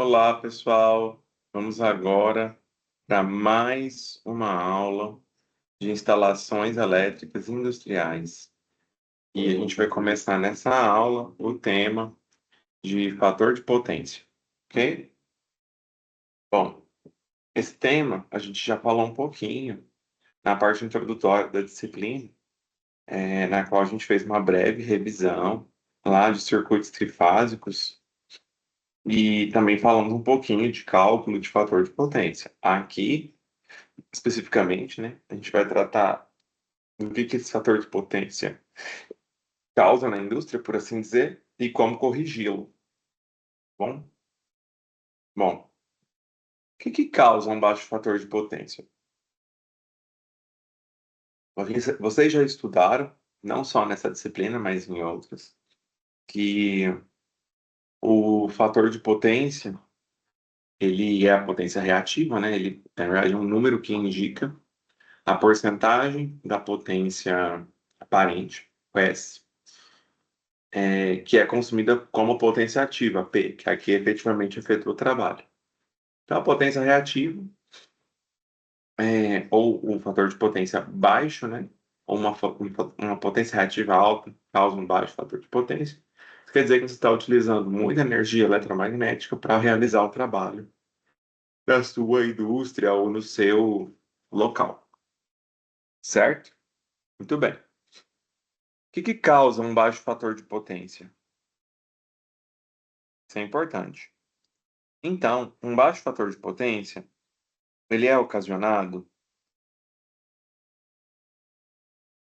Olá, pessoal. Vamos agora para mais uma aula de instalações elétricas industriais. E a gente vai começar nessa aula o tema de fator de potência, ok? Bom, esse tema a gente já falou um pouquinho na parte introdutória da disciplina, na qual a gente fez uma breve revisão lá de circuitos trifásicos e também falamos um pouquinho de cálculo de fator de potência. Aqui especificamente, né, a gente vai tratar do que esse fator de potência causa na indústria, por assim dizer, e como corrigi-lo. Bom, bom, o que causa um baixo fator de potência? Vocês já estudaram, não só nessa disciplina, mas em outras, que o fator de potência, ele é a potência reativa, né? Ele, na verdade, é um número que indica a porcentagem da potência aparente, o S, que é consumida como potência ativa, P, que aqui efetivamente efetua o trabalho. Então, a potência reativa, ou um fator de potência baixo, né? Ou uma potência reativa alta causa um baixo fator de potência. Isso quer dizer que você está utilizando muita energia eletromagnética para realizar o trabalho da sua indústria ou no seu local, certo? Muito bem. O que causa um baixo fator de potência? Isso é importante. Então, um baixo fator de potência, ele é ocasionado,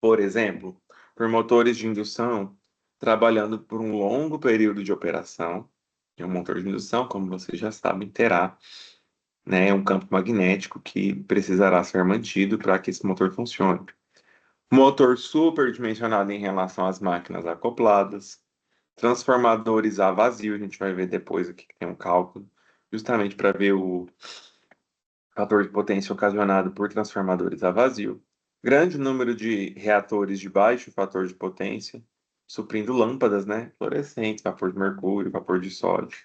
por exemplo, por motores de indução trabalhando por um longo período de operação. E um motor de indução, como vocês já sabem, terá, né, um campo magnético que precisará ser mantido para que esse motor funcione. Motor superdimensionado em relação às máquinas acopladas, transformadores a vazio, a gente vai ver depois aqui que tem um cálculo, justamente para ver o fator de potência ocasionado por transformadores a vazio, grande número de reatores de baixo fator de potência, suprindo lâmpadas, né, fluorescentes, vapor de mercúrio, vapor de sódio,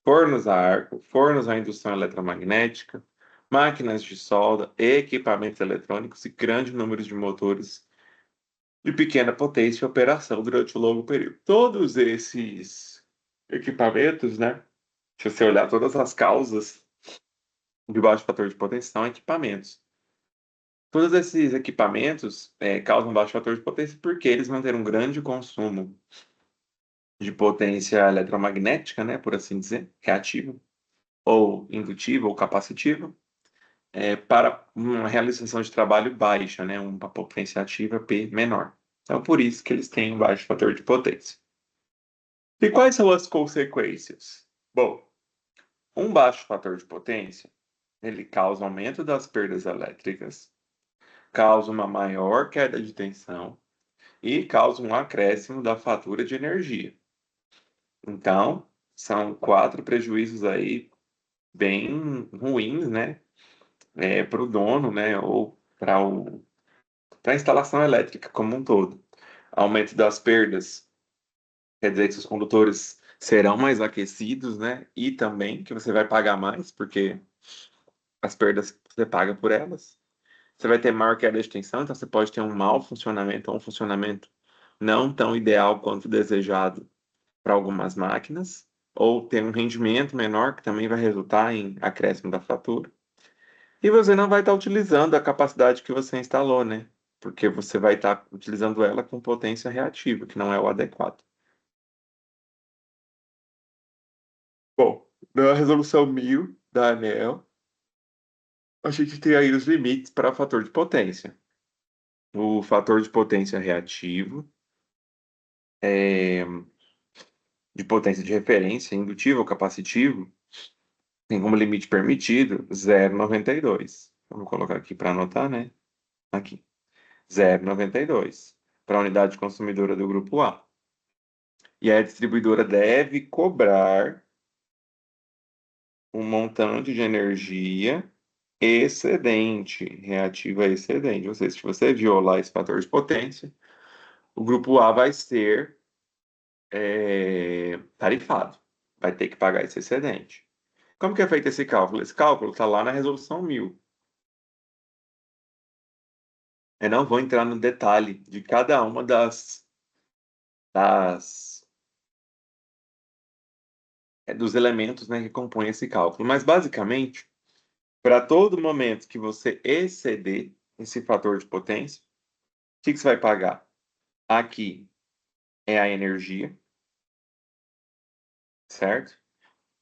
fornos a arco, fornos a indução eletromagnética, máquinas de solda, equipamentos eletrônicos e grande número de motores de pequena potência e operação durante um longo período. Todos esses equipamentos, né, se você olhar todas as causas de baixo fator de potência, são equipamentos. Todos esses equipamentos causam baixo fator de potência porque eles vão ter um grande consumo de potência eletromagnética, né, por assim dizer, reativa, ou indutiva, ou capacitiva, para uma realização de trabalho baixa, né, uma potência ativa P menor. Então, por isso que eles têm um baixo fator de potência. E quais são as consequências? Bom, um baixo fator de potência, ele causa aumento das perdas elétricas, causa uma maior queda de tensão, e causa um acréscimo da fatura de energia. Então, são quatro prejuízos aí bem ruins, né, para o dono, né, ou para a instalação elétrica como um todo. Aumento das perdas, quer dizer que os condutores serão mais aquecidos, né, e também que você vai pagar mais, porque as perdas você paga por elas. Você vai ter maior queda de tensão, então você pode ter um mau funcionamento ou um funcionamento não tão ideal quanto desejado para algumas máquinas, ou ter um rendimento menor, que também vai resultar em acréscimo da fatura. E você não vai estar utilizando a capacidade que você instalou, né? Porque você vai estar utilizando ela com potência reativa, que não é o adequado. Bom, na resolução 1000 da ANEEL, a gente tem aí os limites para o fator de potência. O fator de potência reativo, é, de potência de referência, indutivo ou capacitivo, tem como limite permitido 0,92. Vamos colocar aqui para anotar, né? Aqui. 0,92 para a unidade consumidora do grupo A. E a distribuidora deve cobrar um montante de energia excedente, reativa excedente. Ou seja, se você violar esse fator de potência, o grupo A vai ser tarifado, vai ter que pagar esse excedente. Como que é feito esse cálculo? Esse cálculo está lá na resolução 1000. Eu não vou entrar no detalhe de cada uma das dos elementos, né, que compõem esse cálculo. Mas, basicamente, para todo momento que você exceder esse fator de potência, o que que você vai pagar? Aqui é a energia, certo?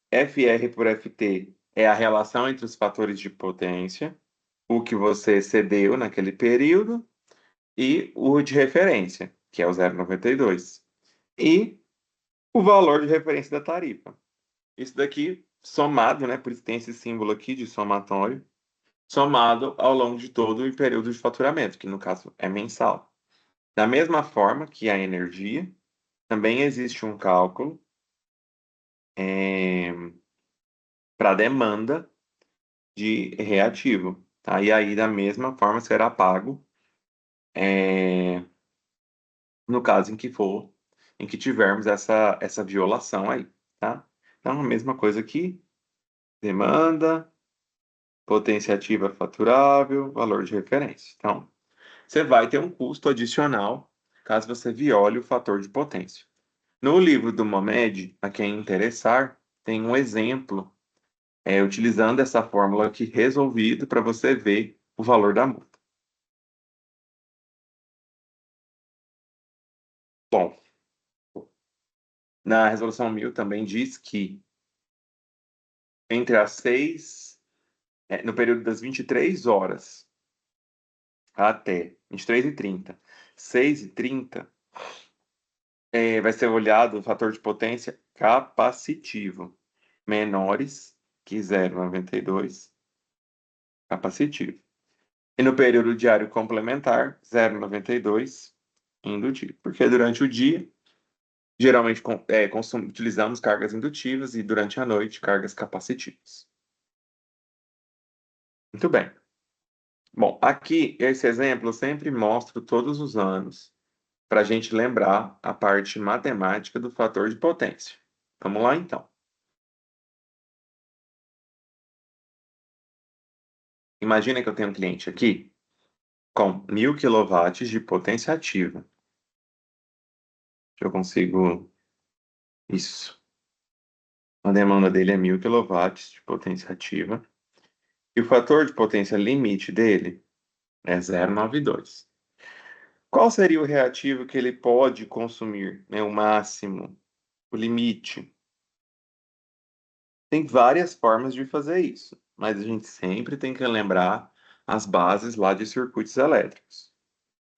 FR por FT é a relação entre os fatores de potência, o que você excedeu naquele período, e o de referência, que é o 0,92. E o valor de referência da tarifa. Isso daqui somado, né? Por isso tem esse símbolo aqui de somatório, somado ao longo de todo o período de faturamento, que no caso é mensal. Da mesma forma que a energia, também existe um cálculo para demanda de reativo. Tá? E aí, da mesma forma, será pago é, no caso em que tivermos essa violação aí. Tá? Então, a mesma coisa aqui, demanda, potência ativa faturável, valor de referência. Então, você vai ter um custo adicional caso você viole o fator de potência. No livro do Momed, a quem interessar, tem um exemplo utilizando essa fórmula aqui resolvido para você ver o valor da multa. Bom, na resolução 1000 também diz que entre as 6, no período das 23 horas até 23h30, 6h30, vai ser olhado o fator de potência capacitivo, menores que 0,92 capacitivo. E no período diário complementar, 0,92 indutivo. Porque durante o dia, geralmente utilizamos cargas indutivas e durante a noite, cargas capacitivas. Muito bem. Bom, aqui, esse exemplo eu sempre mostro todos os anos para a gente lembrar a parte matemática do fator de potência. Vamos lá, então. Imagina que eu tenho um cliente aqui com 1000 kW de potência ativa. Eu consigo isso. A demanda dele é 1000 kW de potência ativa. E o fator de potência limite dele é 0,92. Qual seria o reativo que ele pode consumir, né, o máximo, o limite? Tem várias formas de fazer isso, mas a gente sempre tem que lembrar as bases lá de circuitos elétricos.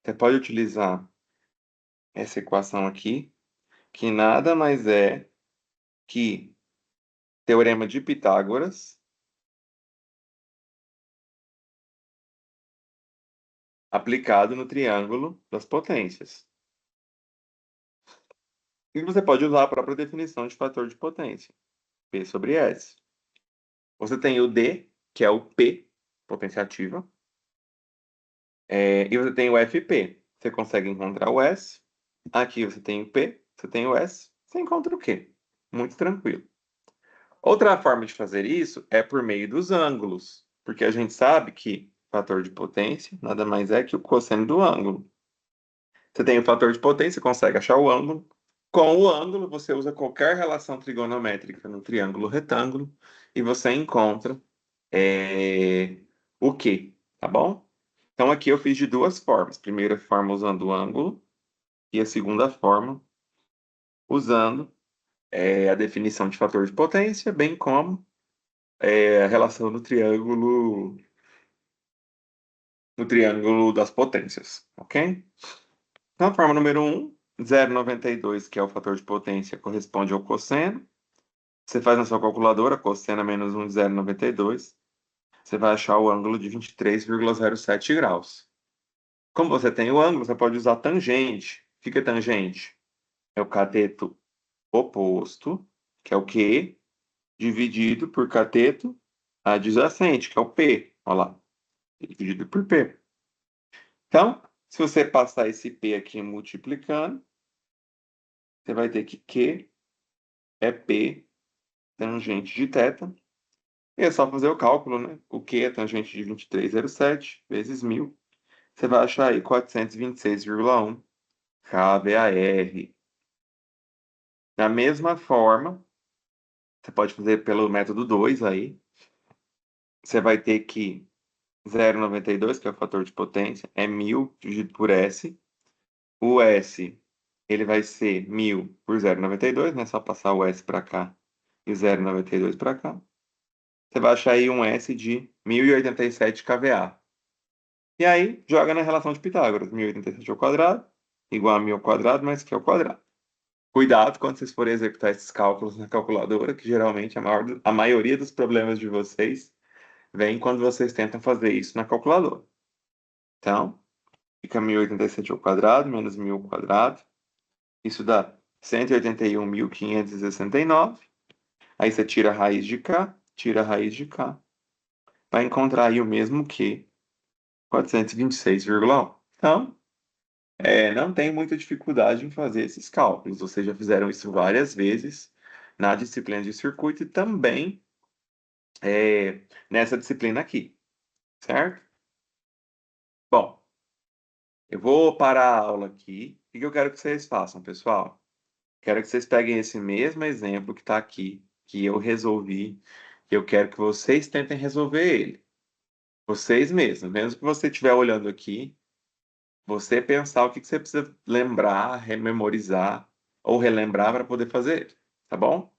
Você pode utilizar essa equação aqui, que nada mais é que Teorema de Pitágoras aplicado no triângulo das potências. E você pode usar a própria definição de fator de potência, P sobre S. Você tem o D, que é o P, potência ativa, e você tem o FP. Você consegue encontrar o S. Aqui você tem o P, você tem o S, você encontra o Q. Muito tranquilo. Outra forma de fazer isso é por meio dos ângulos, porque a gente sabe que fator de potência nada mais é que o cosseno do ângulo. Você tem o fator de potência, consegue achar o ângulo. Com o ângulo, você usa qualquer relação trigonométrica no triângulo retângulo e você encontra o Q, tá bom? Então aqui eu fiz de duas formas. Primeira forma usando o ângulo e a segunda forma usando a definição de fator de potência, bem como a relação no triângulo das potências, ok? Então, a forma número 1, 0,92, que é o fator de potência, corresponde ao cosseno. Você faz na sua calculadora, cosseno menos 1 de 0,92. Você vai achar o ângulo de 23,07 graus. Como você tem o ângulo, você pode usar tangente. O que é tangente? É o cateto oposto, que é o Q, dividido por cateto adjacente, que é o P. Olha lá, dividido por P. Então, se você passar esse P aqui multiplicando, você vai ter que Q é P tangente de θ E é só fazer o cálculo, né? O Q é tangente de 23,07 vezes 1.000. Você vai achar aí 426,1 kVAR. Da mesma forma, você pode fazer pelo método 2 aí. Você vai ter que 0,92, que é o fator de potência, é 1.000 dividido por S. O S, ele vai ser 1.000 por 0,92, né? Só passar o S para cá e 0,92 para cá. Você vai achar aí um S de 1.087 kVA. E aí, joga na relação de Pitágoras. 1.087 ao quadrado, igual a 1.000 ao quadrado, mais que ao quadrado. Cuidado quando vocês forem executar esses cálculos na calculadora, que geralmente a maioria dos problemas de vocês vem quando vocês tentam fazer isso na calculadora. Então, fica 1.087 ao quadrado menos 1.000 ao quadrado. Isso dá 181.569. Aí você tira a raiz de cá, tira a raiz de cá. Vai encontrar aí o mesmo que 426,1. Então, não tem muita dificuldade em fazer esses cálculos. Vocês já fizeram isso várias vezes na disciplina de circuito e também nessa disciplina aqui, certo? Bom, eu vou parar a aula aqui. O que eu quero que vocês façam, pessoal? Quero que vocês peguem esse mesmo exemplo que está aqui, que eu resolvi, e eu quero que vocês tentem resolver ele. Vocês mesmos, mesmo que você estiver olhando aqui, você pensar o que você precisa lembrar, rememorizar ou relembrar para poder fazer ele, tá bom?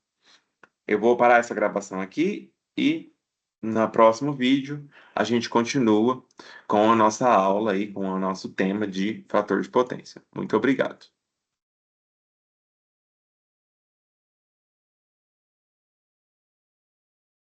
Eu vou parar essa gravação aqui e no próximo vídeo a gente continua com a nossa aula aí, com o nosso tema de fator de potência. Muito obrigado.